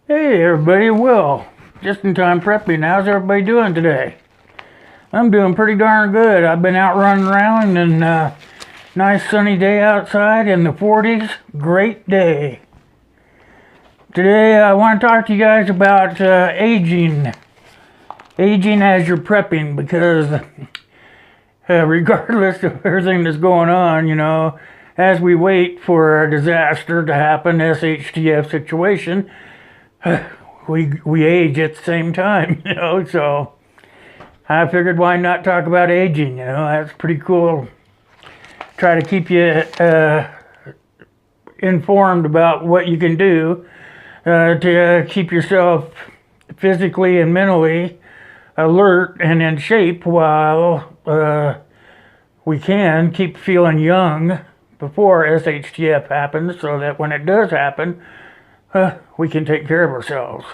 Hey everybody, Will. Just in time prepping. How's everybody doing today? I'm doing pretty darn good. I've been out running around and nice sunny day outside in the 40s. Great day. Today I want to talk to you guys about aging. Aging as you're prepping, because regardless of everything that's going on, as we wait for a disaster to happen, SHTF situation, we age at the same time, so I figured why not talk about aging, that's pretty cool. Try to keep you informed about what you can do to keep yourself physically and mentally alert and in shape while we can keep feeling young before SHTF happens, so that when it does happen, we can take care of ourselves.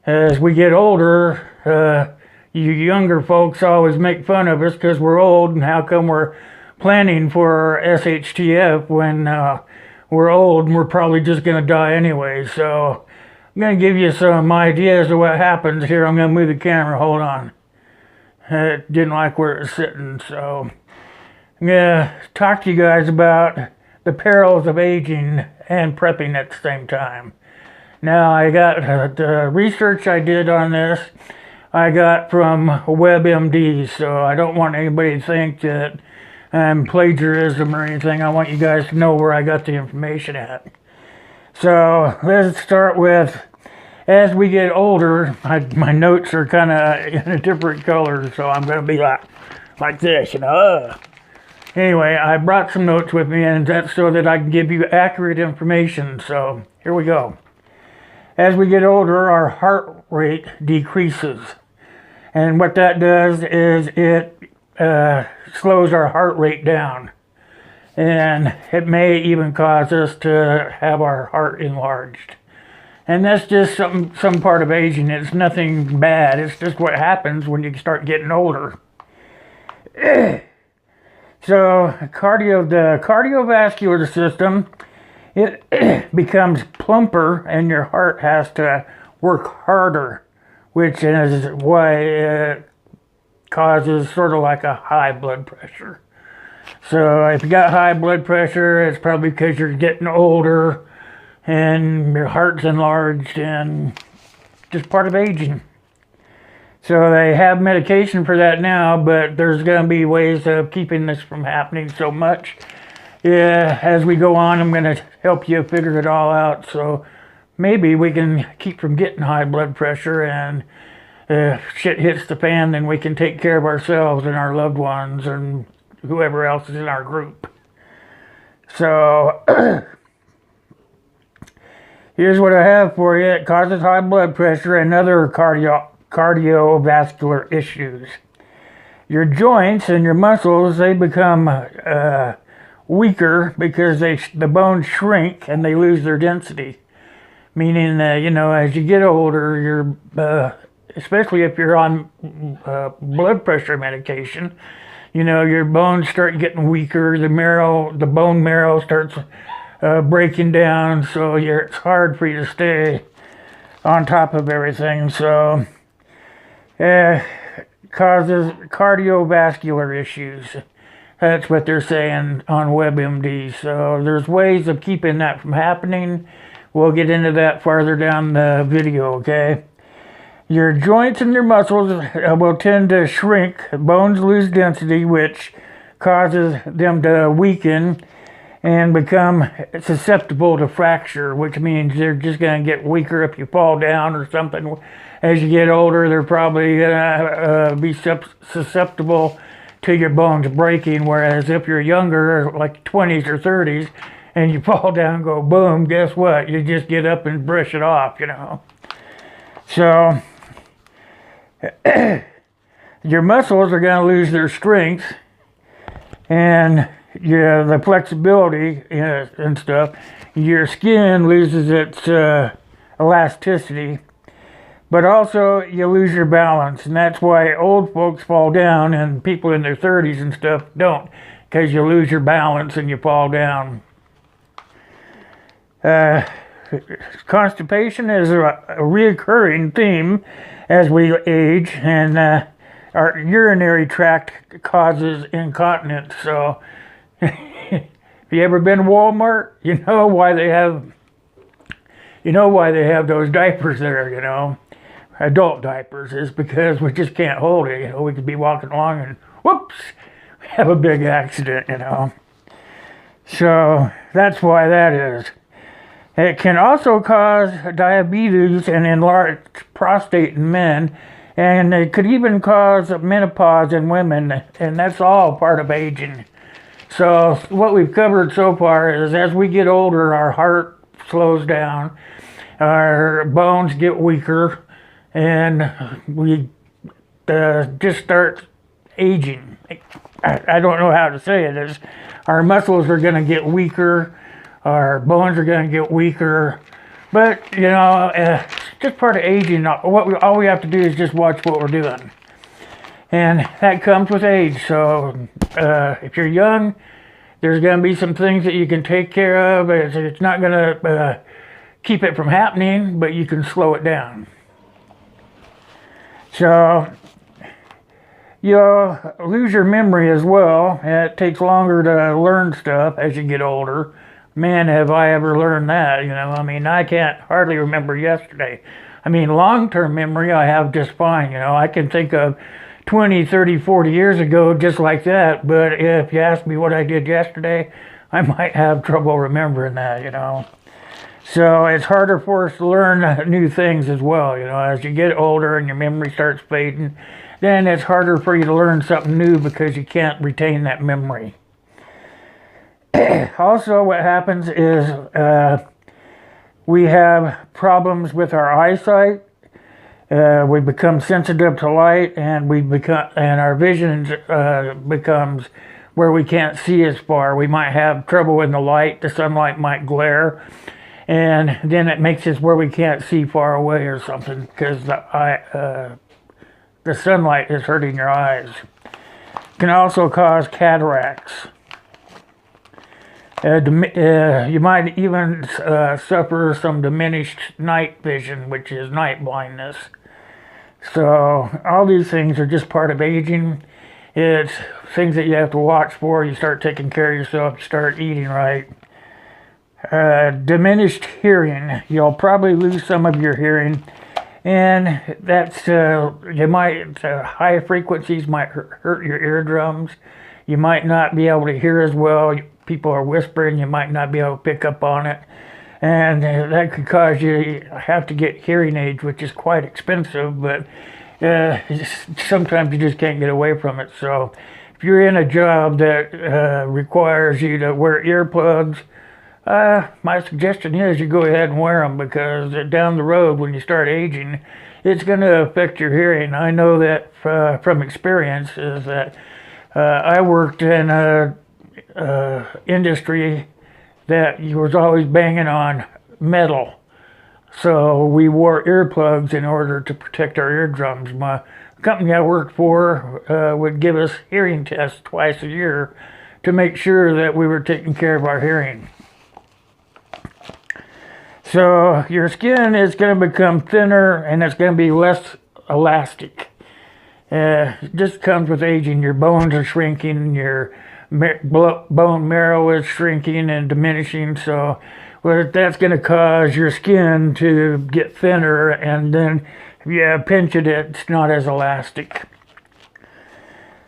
As we get older, you younger folks always make fun of us because we're old, and how come we're planning for SHTF when we're old and we're probably just going to die anyway. So I'm going to give you some ideas of what happens here. I'm going to move the camera. Hold on. It didn't like where it was sitting, so I'm going to talk to you guys about the perils of aging and prepping at the same time. Now, I got the research I did on this, I got from WebMD, so I don't want anybody to think that I'm plagiarism or anything. I want you guys to know where I got the information at. So let's start with, as we get older, my notes are kind of in a different color, so I'm going to be like this, Anyway, I brought some notes with me, and that's so that I can give you accurate information. So here we go. As we get older, our heart rate decreases. And what that does is it slows our heart rate down. And it may even cause us to have our heart enlarged. And that's just some part of aging. It's nothing bad. It's just what happens when you start getting older. So the cardiovascular system, it becomes plumper, and your heart has to work harder, which is why it causes sort of like a high blood pressure. So if you got high blood pressure, it's probably because you're getting older and your heart's enlarged, and just part of aging. So they have medication for that now, but there's going to be ways of keeping this from happening so much. Yeah, as we go on, I'm going to help you figure it all out, so maybe we can keep from getting high blood pressure, and if shit hits the fan, then we can take care of ourselves and our loved ones and whoever else is in our group. So here's what I have for you. It causes high blood pressure and other cardiovascular issues. Your joints and your muscles, they become weaker because the bones shrink and they lose their density. Meaning, as you get older, you're, especially if you're on blood pressure medication, your bones start getting weaker. The bone marrow starts breaking down, so it's hard for you to stay on top of everything. So causes cardiovascular issues. That's what they're saying on WebMD. So there's ways of keeping that from happening. We'll get into that farther down the video, okay? Your joints and your muscles will tend to shrink. Bones lose density, which causes them to weaken and become susceptible to fracture, which means they're just going to get weaker if you fall down or something. As you get older, they're probably going to be susceptible to your bones breaking, whereas if you're younger, like 20s or 30s, and you fall down and go boom, guess what? You just get up and brush it off, So your muscles are going to lose their strength and the flexibility and stuff. Your skin loses its elasticity, but also you lose your balance, and that's why old folks fall down and people in their 30s and stuff don't, because you lose your balance and you fall down. constipation is a reoccurring theme as we age, and our urinary tract causes incontinence. So, if you ever been to Walmart, you know why they have those diapers there. Adult diapers is because we just can't hold it. We could be walking along and whoops, have a big accident. So that's why that is. It can also cause diabetes and enlarged prostate in men, and it could even cause menopause in women, and that's all part of aging. So what we've covered so far is as we get older, our heart slows down, our bones get weaker, and we just start aging. I don't know how to say it. Our muscles are going to get weaker, our bones are going to get weaker, but it's just part of aging. All we have to do is just watch what we're doing, and that comes with age. So if you're young, there's going to be some things that you can take care of. It's not going to keep it from happening, but you can slow it down. So you'll lose your memory as well. It takes longer to learn stuff as you get older. Man, have I ever learned that. I can't hardly remember yesterday. Long-term memory I have just fine. I can think of 20, 30, 40 years ago just like that, but if you ask me what I did yesterday, I might have trouble remembering that. So it's harder for us to learn new things as well. As you get older and your memory starts fading, then it's harder for you to learn something new because you can't retain that memory. Also, what happens is we have problems with our eyesight. We become sensitive to light, and our vision becomes where we can't see as far. We might have trouble in the light. The sunlight might glare, and then it makes us where we can't see far away or something because the sunlight is hurting your eyes. It can also cause cataracts. You might even suffer some diminished night vision, which is night blindness. So all these things are just part of aging. It's things that you have to watch for. You start taking care of yourself, you start eating right. Diminished hearing. You'll probably lose some of your hearing, and that's high frequencies might hurt your eardrums. You might not be able to hear as well. People are whispering, you might not be able to pick up on it, and that could cause you to have to get hearing aids, which is quite expensive, but sometimes you just can't get away from it. So if you're in a job that requires you to wear earplugs, my suggestion is you go ahead and wear them, because down the road when you start aging, it's going to affect your hearing. I know that from experience is that I worked in a industry that was always banging on metal, so we wore earplugs in order to protect our eardrums. My company I worked for would give us hearing tests twice a year to make sure that we were taking care of our hearing. So your skin is going to become thinner, and it's going to be less elastic. It just comes with aging. Your bones are shrinking, your bone marrow is shrinking and diminishing, so that's going to cause your skin to get thinner, and then if you pinch it, it's not as elastic.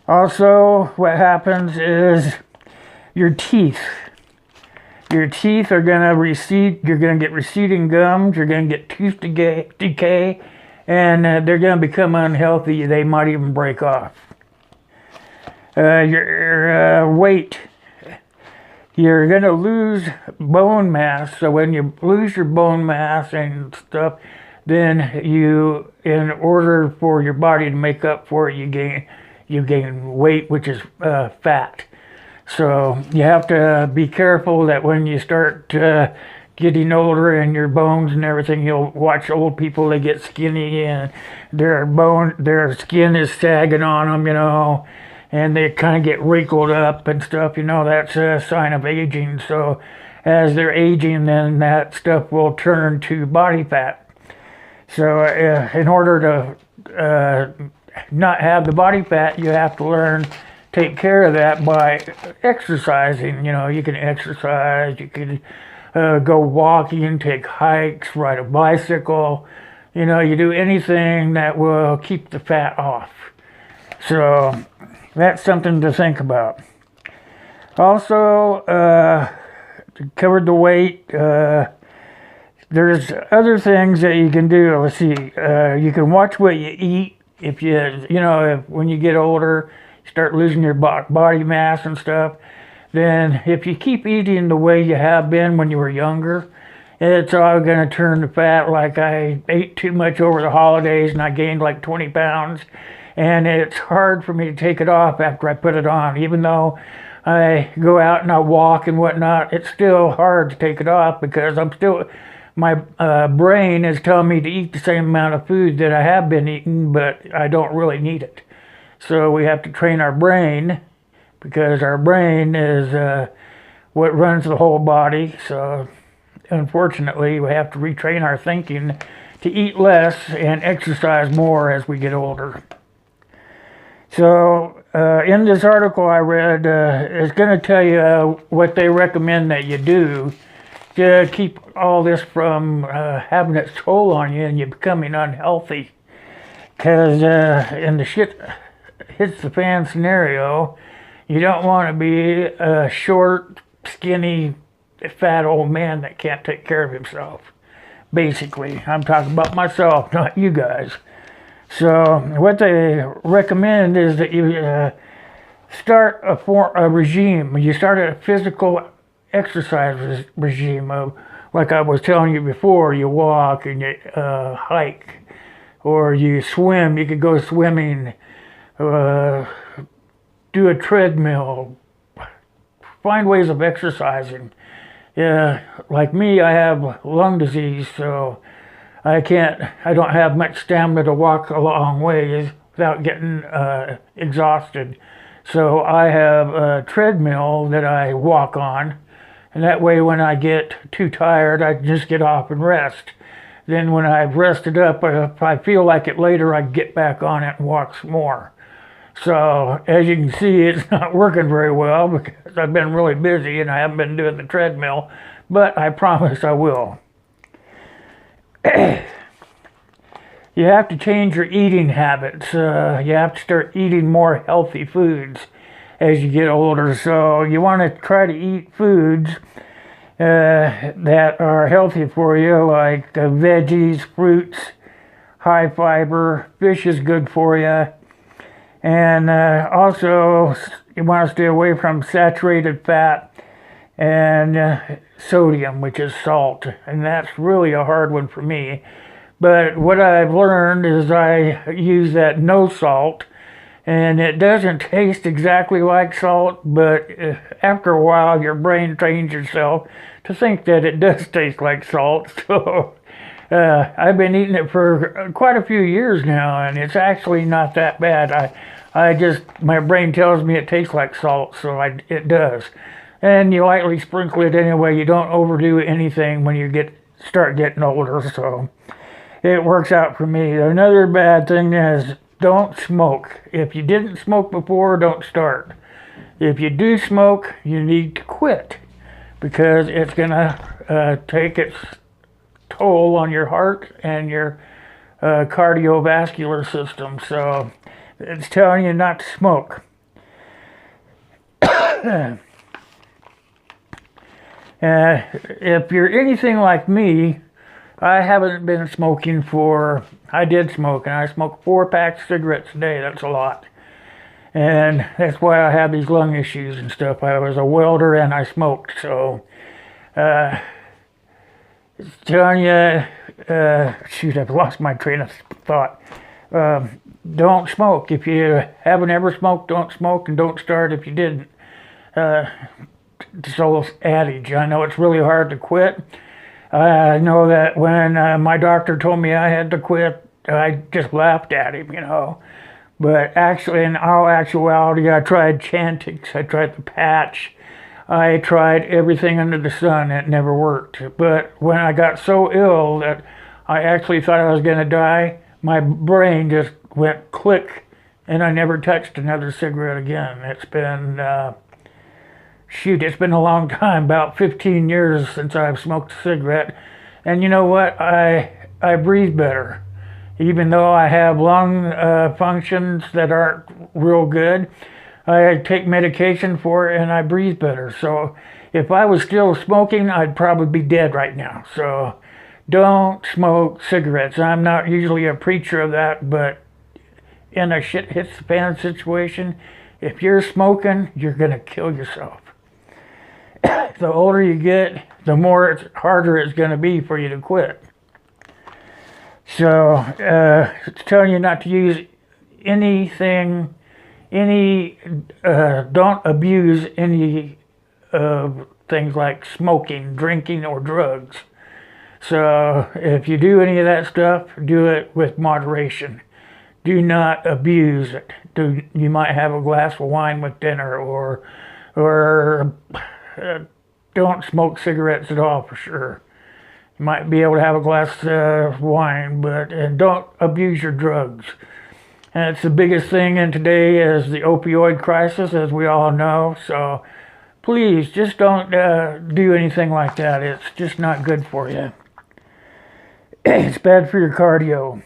Also, what happens is your teeth are going to recede. You're going to get receding gums, you're going to get tooth decay, and they're going to become unhealthy. They might even break off. Your weight, you're going to lose bone mass. So when you lose your bone mass and stuff, then in order for your body to make up for it, you gain weight, which is fat. So you have to be careful that when you start getting older and your bones and everything, you'll watch old people, they get skinny and their skin is sagging on them, and they kind of get wrinkled up and stuff. That's a sign of aging. So as they're aging, then that stuff will turn to body fat. So in order to not have the body fat, you have to learn take care of that by exercising. You can exercise, you can go walking, take hikes, ride a bicycle. You do anything that will keep the fat off. So that's something to think about. Also, covered the weight. There's other things that you can do. Let's see. You can watch what you eat. If when you get older, you start losing your body mass and stuff. Then if you keep eating the way you have been when you were younger, it's all going to turn to fat. Like I ate too much over the holidays and I gained like 20 pounds. And it's hard for me to take it off after I put it on. Even though I go out and I walk and whatnot, it's still hard to take it off because my brain is telling me to eat the same amount of food that I have been eating, but I don't really need it. So we have to train our brain, because our brain is what runs the whole body. So unfortunately, we have to retrain our thinking to eat less and exercise more as we get older. So in this article I read, it's going to tell you what they recommend that you do to keep all this from having its toll on you and you becoming unhealthy. Because in the shit hits the fan scenario, you don't want to be a short, skinny, fat old man that can't take care of himself. Basically, I'm talking about myself, not you guys. So what they recommend is that you start a regime. You start a physical exercise regime of, like I was telling you before, you walk and you hike, or you swim. You could go swimming, do a treadmill, find ways of exercising. Like me, I have lung disease, so I don't have much stamina to walk a long ways without getting exhausted. So I have a treadmill that I walk on, and that way when I get too tired, I can just get off and rest. Then when I've rested up, if I feel like it later, I get back on it and walk some more. So as you can see, it's not working very well because I've been really busy and I haven't been doing the treadmill, but I promise I will. You have to change your eating habits. You have to start eating more healthy foods as you get older. So you want to try to eat foods that are healthy for you, like veggies, fruits, high fiber. Fish is good for you. And also, you want to stay away from saturated fat and sodium, which is salt. And that's really a hard one for me. But what I've learned is I use that no salt, and it doesn't taste exactly like salt, but after a while your brain trains yourself to think that it does taste like salt. So I've been eating it for quite a few years now, and it's actually not that bad. My brain tells me it tastes like salt, so it does. And you lightly sprinkle it anyway. You don't overdo anything when you start getting older, so it works out for me. Another bad thing is don't smoke. If you didn't smoke before, don't start. If you do smoke, you need to quit because it's going to take its toll on your heart and your cardiovascular system. So it's telling you not to smoke. If you're anything like me, I haven't been smoking I did smoke, and I smoked 4 packs of cigarettes a day. That's a lot. And that's why I have these lung issues and stuff. I was a welder and I smoked, so it's telling you, shoot, I've lost my train of thought. Don't smoke. If you haven't ever smoked, don't smoke, and don't start if you didn't. This old adage. I know it's really hard to quit. I know that when my doctor told me I had to quit, I just laughed at him, But actually, in all actuality, I tried Chantix, I tried the patch, I tried everything under the sun. It never worked. But when I got so ill that I actually thought I was going to die, my brain just went click, and I never touched another cigarette again. It's been, it's been a long time, about 15 years since I've smoked a cigarette. And you know what? I breathe better. Even though I have lung functions that aren't real good, I take medication for it and I breathe better. So if I was still smoking, I'd probably be dead right now. So don't smoke cigarettes. I'm not usually a preacher of that, but in a shit hits the fan situation, if you're smoking, you're going to kill yourself. The older you get, the harder it's going to be for you to quit. So it's telling you not to use anything, don't abuse any things like smoking, drinking, or drugs. So if you do any of that stuff, do it with moderation. Do not abuse it. You might have a glass of wine with dinner, or don't smoke cigarettes at all for sure. You might be able to have a glass of wine, and don't abuse your drugs. And it's the biggest thing in today is the opioid crisis, as we all know. So please, just don't do anything like that. It's just not good for you. It's bad for your cardio.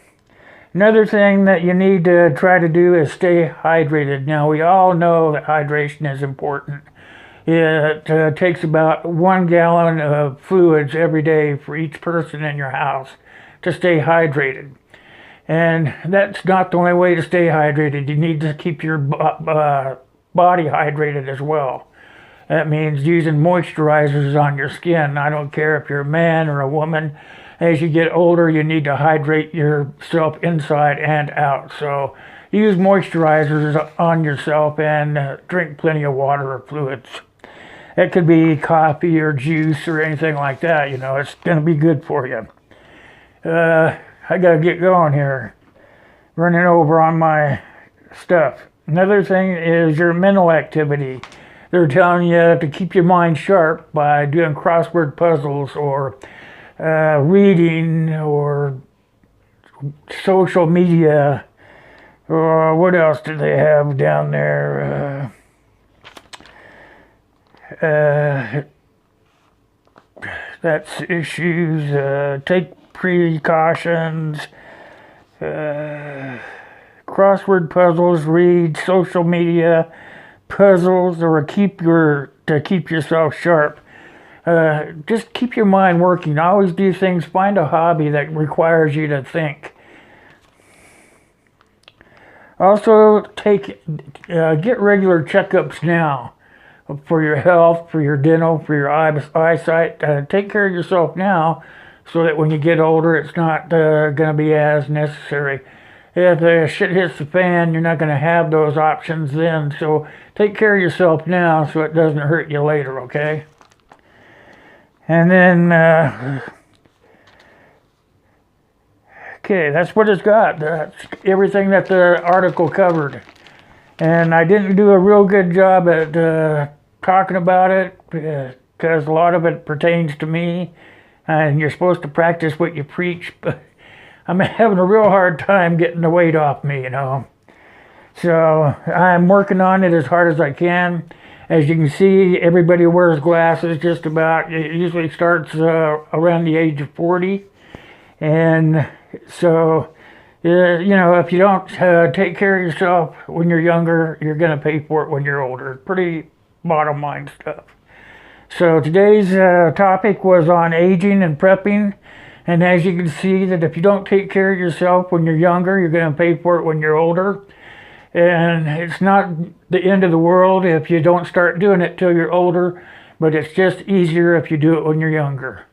Another thing that you need to try to do is stay hydrated. Now, we all know that hydration is important. It takes about 1 gallon of fluids every day for each person in your house to stay hydrated. And that's not the only way to stay hydrated. You need to keep your body hydrated as well. That means using moisturizers on your skin. I don't care if you're a man or a woman. As you get older, you need to hydrate yourself inside and out. So use moisturizers on yourself and drink plenty of water or fluids. It could be coffee or juice or anything like that. You know, it's going to be good for you. I got to get going here. Running over on my stuff. Another thing is your mental activity. They're telling you to keep your mind sharp by doing crossword puzzles or reading or social media. Or what else do they have down there? That's issues. Take precautions. Crossword puzzles, read social media puzzles, or keep yourself sharp. Just keep your mind working. Always do things. Find a hobby that requires you to think. Also, get regular checkups now for your health, for your dental, for your eyesight. Take care of yourself now so that when you get older, it's not going to be as necessary. If the shit hits the fan, you're not going to have those options then. So take care of yourself now so it doesn't hurt you later, okay? And then, okay, that's what it's got. That's everything that the article covered. And I didn't do a real good job at talking about it because a lot of it pertains to me. And you're supposed to practice what you preach, but I'm having a real hard time getting the weight off me, you know. So I'm working on it as hard as I can. As you can see, everybody wears glasses just about. It usually starts around the age of 40. And so, you know, if you don't take care of yourself when you're younger, you're going to pay for it when you're older. Pretty bottom line stuff. So today's topic was on aging and prepping. And as you can see, that if you don't take care of yourself when you're younger, you're going to pay for it when you're older. And it's not the end of the world if you don't start doing it till you're older, but it's just easier if you do it when you're younger.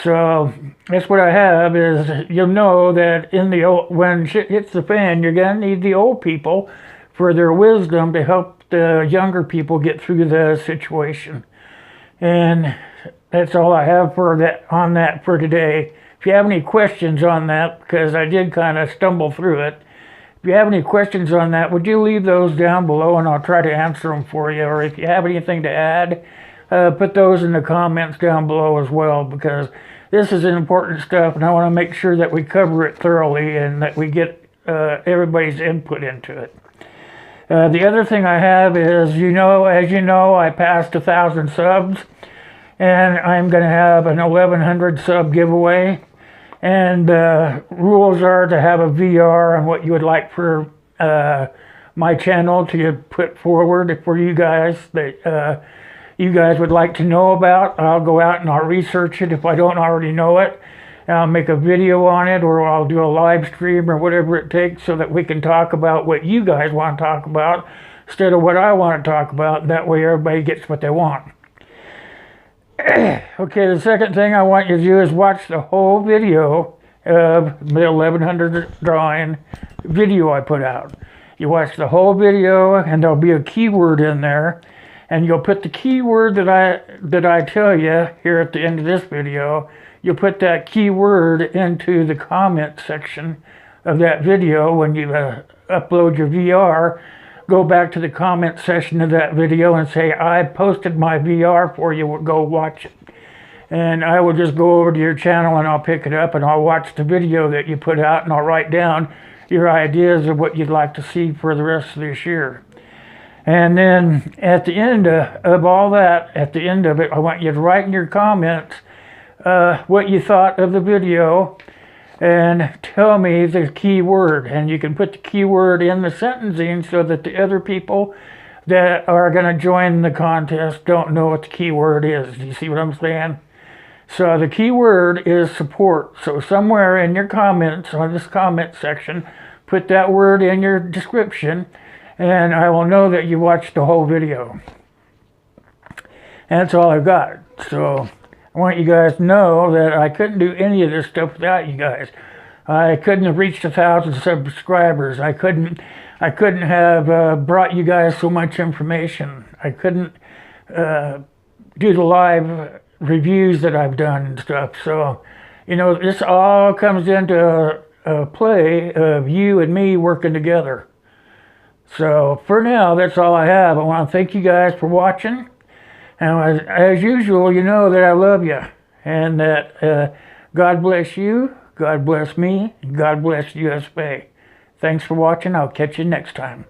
So that's what I have is you'll know that when shit hits the fan, you're going to need the old people for their wisdom to help the younger people get through the situation. And that's all I have for that for today. If you have any questions on that, because I did kind of stumble through it, If you have any questions on that, would you leave those down below and I'll try to answer them for you. Or if you have anything to add, put those in the comments down below as well, because this is important stuff and I want to make sure that we cover it thoroughly and that we get everybody's input into it. The other thing I have is, as you know, I passed 1,000 subs, and I'm going to have an 1,100 sub giveaway. And rules are to have a VR on what you would like for my channel to put forward for you guys that you guys would like to know about. I'll go out and I'll research it if I don't already know it. I'll make a video on it, or I'll do a live stream or whatever it takes so that we can talk about what you guys want to talk about instead of what I want to talk about. That way everybody gets what they want. Okay, the second thing I want you to do is watch the whole video of the 1,100 drawing video I put out. You watch the whole video and there'll be a keyword in there, and you'll put the keyword that I tell you here at the end of this video. You'll put that keyword into the comment section of that video when you upload your VR. Go back to the comment section of that video and say, I posted my VR for you, go watch it. And I will just go over to your channel and I'll pick it up and I'll watch the video that you put out, and I'll write down your ideas of what you'd like to see for the rest of this year. And then at the end of all that, at the end of it, I want you to write in your comments what you thought of the video and tell me the key word. And you can put the key word in the sentencing so that the other people that are going to join the contest don't know what the key word is. Do you see what I'm saying? So the key word is support. So somewhere in your comments on this comment section, put that word in your description and I will know that you watched the whole video. And that's all I've got. So I want you guys to know that I couldn't do any of this stuff without you guys. I couldn't have reached 1,000 subscribers. I couldn't have brought you guys so much information. I couldn't do the live reviews that I've done and stuff. So, you know, this all comes into a play of you and me working together. So for now, that's all I have. I want to thank you guys for watching. And as usual, you know that I love you, and that God bless you, God bless me, and God bless USA. Thanks for watching. I'll catch you next time.